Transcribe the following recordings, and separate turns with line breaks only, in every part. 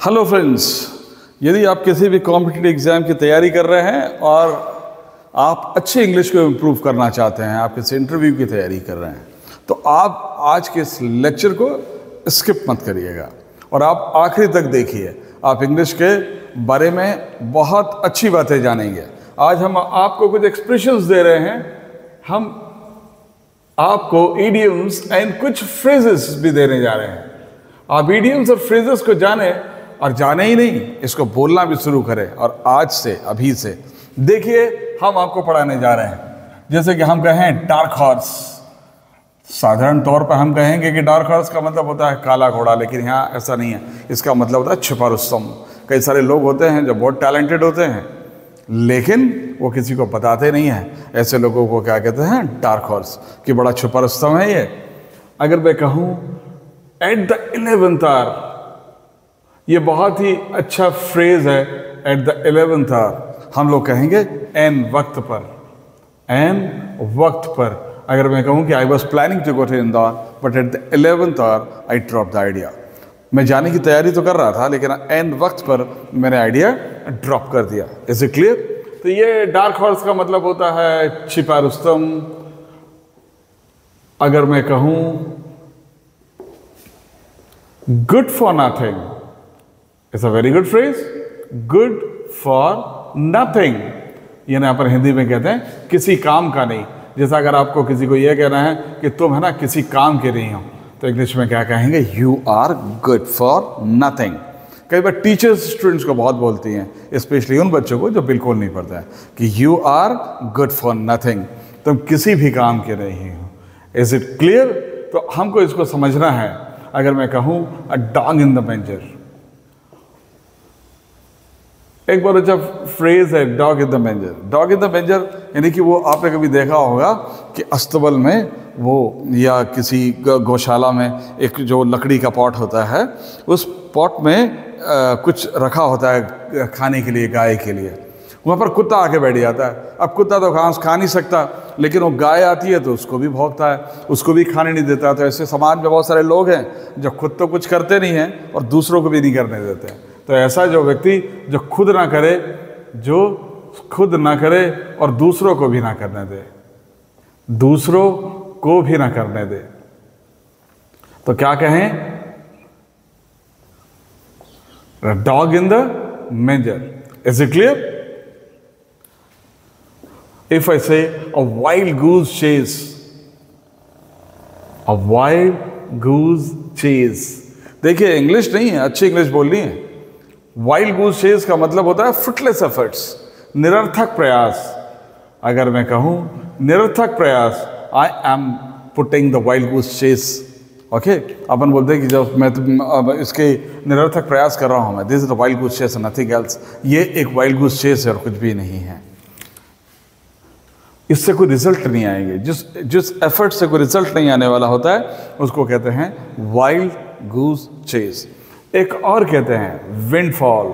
Hello friends, यदि आप किसी भी कॉम्पिटिटिव एग्ज़ाम की तैयारी कर रहे हैं और आप अच्छे इंग्लिश को इम्प्रूव करना चाहते हैं, आप किसी इंटरव्यू की तैयारी कर रहे हैं, तो आप आज के इस लेक्चर को स्किप मत करिएगा और आप आखिरी तक देखिए। आप इंग्लिश के बारे में बहुत अच्छी बातें जानेंगे। आज हम आपको कुछ एक्सप्रेशंस दे रहे हैं, हम आपको इडियम्स एंड कुछ फ्रेजेस भी देने जा रहे हैं। आप इडियम्स और फ्रेजेस को जाने और जाने ही नहीं, इसको बोलना भी शुरू करें। और आज से, अभी से देखिए, हम आपको पढ़ाने जा रहे हैं। जैसे कि हम कहें डार्क हॉर्स, साधारण तौर पर हम कहेंगे कि डार्क हॉर्स का मतलब होता है काला घोड़ा, लेकिन यहाँ ऐसा नहीं है। इसका मतलब होता है छुपा रुस्तम। कई सारे लोग होते हैं जो बहुत टैलेंटेड होते हैं, लेकिन वो किसी को बताते नहीं हैं। ऐसे लोगों को क्या कहते हैं? डार्क हॉर्स, कि बड़ा छुपा रुस्तम है ये। अगर मैं कहूँ एट द 11th आवर, ये बहुत ही अच्छा फ्रेज है। एट द 11th आवर हम लोग कहेंगे एन वक्त पर, एन वक्त पर। अगर मैं कहूँ कि I was planning to go to Indore but at the 11th hour I drop the idea. मैं जाने की तैयारी तो कर रहा था, लेकिन एन वक्त पर मैंने आइडिया ड्रॉप कर दिया। Is it clear? तो ये डार्क हॉर्स का मतलब होता है छिपा रुस्तम। अगर मैं कहूँ good for nothing, it's a very good phrase. Good for nothing, यानी यहाँ पर हिंदी में कहते हैं किसी काम का नहीं। जैसा अगर आपको किसी को यह कहना है कि तुम है ना किसी काम के नहीं हो, तो इंग्लिश में क्या कहेंगे? You are good for nothing. कई बार टीचर्स स्टूडेंट्स को बहुत बोलती हैं, स्पेशली उन बच्चों को जो बिल्कुल नहीं पढ़ते हैं, कि you are good for nothing, तुम किसी भी काम के नहीं हो। Is it clear? तो हमको इसको समझना है। अगर मैं कहूँ अ डॉग इन द मेंजर, एक बार अच्छा फ्रेज है dog in the मेंजर। Dog in the मेंजर यानी कि वो आपने कभी देखा होगा कि अस्तबल में वो या किसी गौशाला में एक जो लकड़ी का पॉट होता है, उस पॉट में कुछ रखा होता है खाने के लिए, गाय के लिए। वहाँ पर कुत्ता आके बैठ जाता है। अब कुत्ता तो घास खा नहीं सकता, लेकिन वो गाय आती है तो उसको भी भौंकता है, उसको भी खाने नहीं देता। तो ऐसे समाज में बहुत सारे लोग हैं जो खुद तो कुछ करते नहीं हैं और दूसरों को भी नहीं करने देते हैं। तो ऐसा जो व्यक्ति जो खुद ना करे, जो खुद ना करे और दूसरों को भी ना करने दे, दूसरों को भी ना करने दे, तो क्या कहें? Dog in the मेंजर। Is it clear? If I से अ वाइल्ड गूज चेज, अ वाइल्ड गूज चेज। देखिए, इंग्लिश नहीं है, अच्छी इंग्लिश बोलनी है। वाइल्ड गूज चेज का मतलब होता है फ्रूटलेस एफर्ट्स, निरर्थक प्रयास। अगर मैं कहूं निरर्थक प्रयास, I am putting the wild goose chase. Okay, अपन बोलते हैं कि जब मैं इसके निरर्थक प्रयास कर रहा हूं, मैं this is the wild goose chase, nothing else. ये एक वाइल्ड गूज चेज है और कुछ भी नहीं है। इससे कोई रिजल्ट नहीं आएंगे। जिस एफर्ट से कोई रिजल्ट नहीं आने वाला होता है, उसको कहते हैं वाइल्ड गूज चेज। एक और कहते हैं windfall.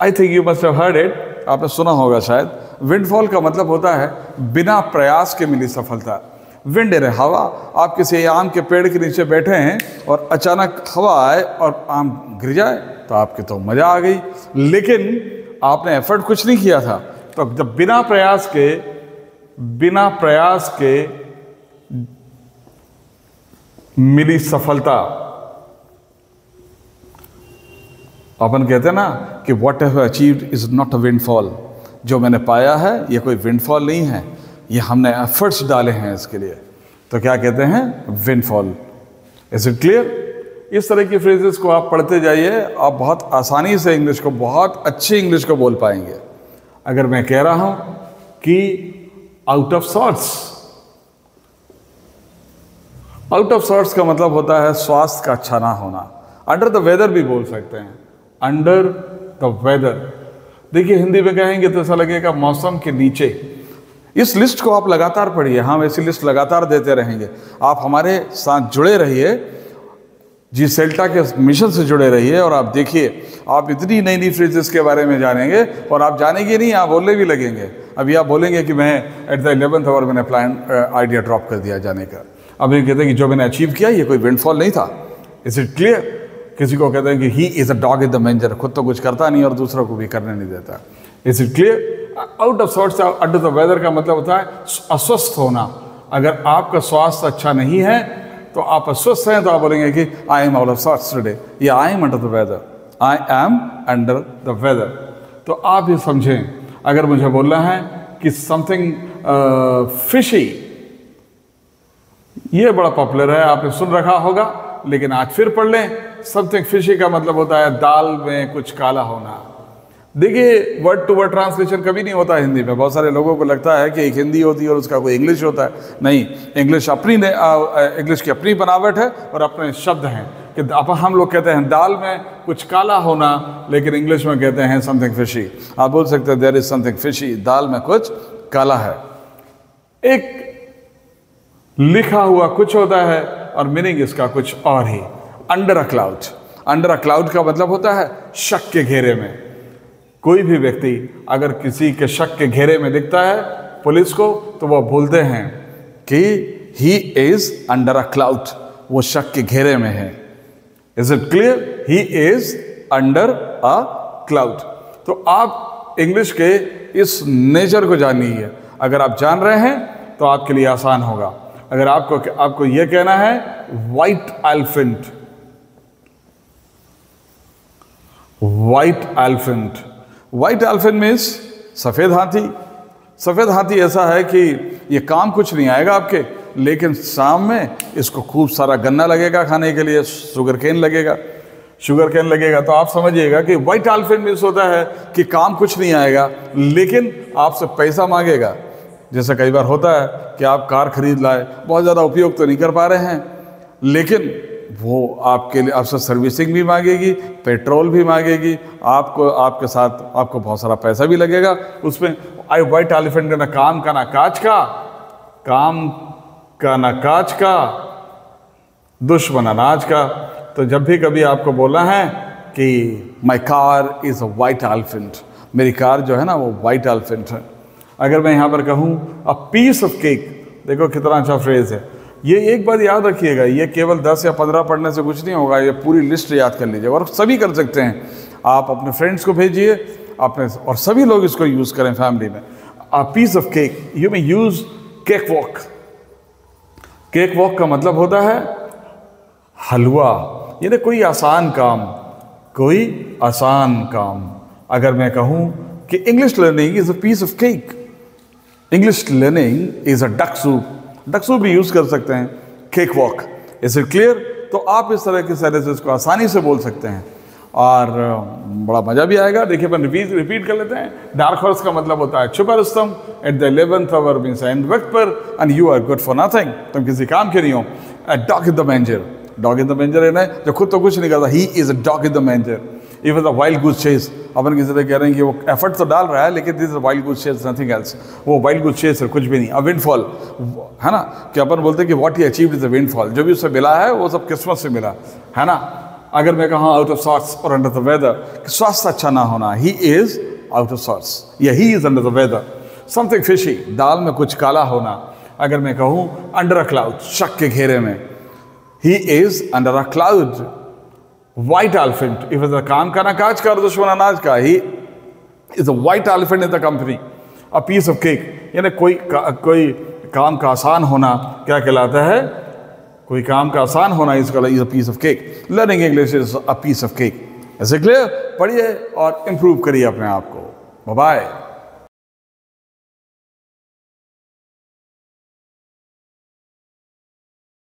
I think you must have heard it, आपने सुना होगा शायद। विंडफॉल का मतलब होता है बिना प्रयास के मिली सफलता। विंड है हवा। आप किसी आम के पेड़ के नीचे बैठे हैं और अचानक हवा आए और आम गिर जाए, तो आपके तो मजा आ गई, लेकिन आपने एफर्ट कुछ नहीं किया था। तो जब बिना प्रयास के मिली सफलता, अपन कहते हैं ना कि what have achieved is not a windfall. जो मैंने पाया है ये कोई विंडफॉल नहीं है, ये हमने एफर्ट्स डाले हैं इसके लिए, तो क्या कहते हैं? विंडफॉल। Is it clear? इस तरह की फ्रेजेस को आप पढ़ते जाइए, आप बहुत आसानी से इंग्लिश को, बहुत अच्छी इंग्लिश को बोल पाएंगे। अगर मैं कह रहा हूं कि out of sorts, out of sorts का मतलब होता है स्वास्थ्य का अच्छा ना होना। अंडर द वेदर भी बोल सकते हैं, अंडर द वेदर। देखिए, हिंदी में कहेंगे तो ऐसा लगेगा मौसम के नीचे। इस लिस्ट को आप लगातार पढ़िए, हम ऐसी लिस्ट लगातार देते रहेंगे। आप हमारे साथ जुड़े रहिए, जी सेल्टा के मिशन से जुड़े रहिए, और आप देखिए आप इतनी नई नई फ्रेजेस के बारे में जानेंगे, और आप जानेंगे नहीं, आप बोलने भी लगेंगे। अभी आप बोलेंगे कि मैं एट द 11th आवर मैंने प्लान आइडिया ड्रॉप कर दिया जाने का। अब ये कहते हैं कि जो मैंने अचीव किया ये कोई विंडफॉल नहीं था। Is it clear? किसी को कहते हैं कि he is a dog in the manger, खुद तो कुछ करता नहीं और दूसरों को भी करने नहीं देता। Is it clear? Out of sorts, under the weather का मतलब होता है अस्वस्थ होना। अगर आपका स्वास्थ्य अच्छा नहीं है तो आप अस्वस्थ हैं तो आप बोलेंगे कि I am out of sorts today, या I am under the weather, I am under the weather. तो आप ये समझें, अगर मुझे बोलना है कि समथिंग फिशी, ये बड़ा पॉपुलर है, आपने सुन रखा होगा, लेकिन आज फिर पढ़ लें। समथिंग फिशी का मतलब होता है दाल में कुछ काला होना। देखिए, वर्ड टू वर्ड ट्रांसलेशन कभी नहीं होता हिंदी में। बहुत सारे लोगों को लगता है कि एक हिंदी होती है और उसका कोई इंग्लिश होता है। नहीं, इंग्लिश इंग्लिश की अपनी बनावट है और अपने शब्द हैं। कि हम लोग कहते हैं दाल में कुछ काला होना, लेकिन इंग्लिश में कहते हैं समथिंग फिशी। आप बोल सकते हैं देयर इज समथिंग फिशी, दाल में कुछ काला है। एक लिखा हुआ कुछ होता है और मीनिंग इसका कुछ और ही। Under a cloud, under a cloud का मतलब होता है शक के घेरे में। कोई भी व्यक्ति अगर किसी के शक के घेरे में दिखता है पुलिस को, तो वह बोलते हैं कि ही इज अंडर अ क्लाउड, वो शक के घेरे में है। Is it clear? He is under a cloud. तो आप इंग्लिश के इस नेचर को जानिए। अगर आप जान रहे हैं तो आपके लिए आसान होगा। अगर आपको यह कहना है white elephant, white elephant, white elephant means सफ़ेद हाथी। सफ़ेद हाथी ऐसा है कि ये काम कुछ नहीं आएगा आपके, लेकिन शाम में इसको खूब सारा गन्ना लगेगा खाने के लिए, शुगर केन लगेगा, शुगर केन लगेगा। तो आप समझिएगा कि व्हाइट एलिफेंट मीन्स होता है कि काम कुछ नहीं आएगा, लेकिन आपसे पैसा मांगेगा। जैसा कई बार होता है कि आप कार खरीद लाए, बहुत ज़्यादा उपयोग तो नहीं कर पा रहे हैं, लेकिन वो आपके लिए आपसे सर्विसिंग भी मांगेगी, पेट्रोल भी मांगेगी, आपके साथ आपको बहुत सारा पैसा भी लगेगा उसमें। आई व्हाइट एलिफेंट ना काम का ना काज का, काम का ना काज का, दुश्मन अनाज का। तो जब भी कभी आपको बोलना है कि my car is a white elephant, मेरी कार जो है ना वो व्हाइट एलिफेंट है। अगर मैं यहाँ पर कहूँ अ पीस ऑफ केक, देखो कितना अच्छा फ्रेज है। ये एक बात याद रखिएगा, ये केवल 10 या 15 पढ़ने से कुछ नहीं होगा, ये पूरी लिस्ट याद कर लीजिएगा। और सभी कर सकते हैं, आप अपने फ्रेंड्स को भेजिए अपने, और सभी लोग इसको यूज़ करें फैमिली में। A piece of cake, you may use cake walk. Cake walk का मतलब होता है हलवा, यानी कोई आसान काम, कोई आसान काम। अगर मैं कहूँ कि English learning is a piece of cake, English learning is a duck soup, duck soup भी यूज़ कर सकते हैं, cake walk. Is it clear? तो आप इस तरह के सेंटेंसेस को आसानी से बोल सकते हैं और बड़ा मज़ा भी आएगा। देखिए अपन रिपीट कर लेते हैं। डार्क हॉर्स का मतलब होता है छुपा रुस्तम, at the 11th hour means end वक्त पर, and you are good for nothing, तुम किसी काम के नहीं हो। A dog in the manger, dog in the manger है ना, जो खुद तो कुछ नहीं करता, he is a dog in the manger. If is a wild goose chase, अपन किसी तरह कह रहे हैं कि वो एफर्ट तो डाल रहा है, लेकिन this is wild goose chase, nothing else. वो वाइल्ड गूस चेस है, कुछ भी नहीं। अ विंडफॉल है ना, कि अपन बोलते हैं कि what he achieved is a windfall, जो भी उससे मिला है वो सब किस्मत से मिला है ना। अगर मैं कहूँ आउट ऑफ सॉर्ट्स और अंडर द वेदर, स्वास्थ्य अच्छा ना होना, he is out of sorts या he is under the weather. Something fishy, दाल में कुछ काला होना। अगर मैं कहूँ अंडर अ क्लाउड, शक के घेरे में, he is under a cloud. White elephant, if is a काम का ना काज का और दुश्मन अनाज का, he is a white elephant in the company. A piece of cake, यानी कोई काम का आसान होना क्या कहलाता है? कोई काम का आसान होना is a piece of cake. Learning English is a piece of cake. ऐसे क्लियर? पढ़िए और इम्प्रूव करिए अपने आप को। Bye bye.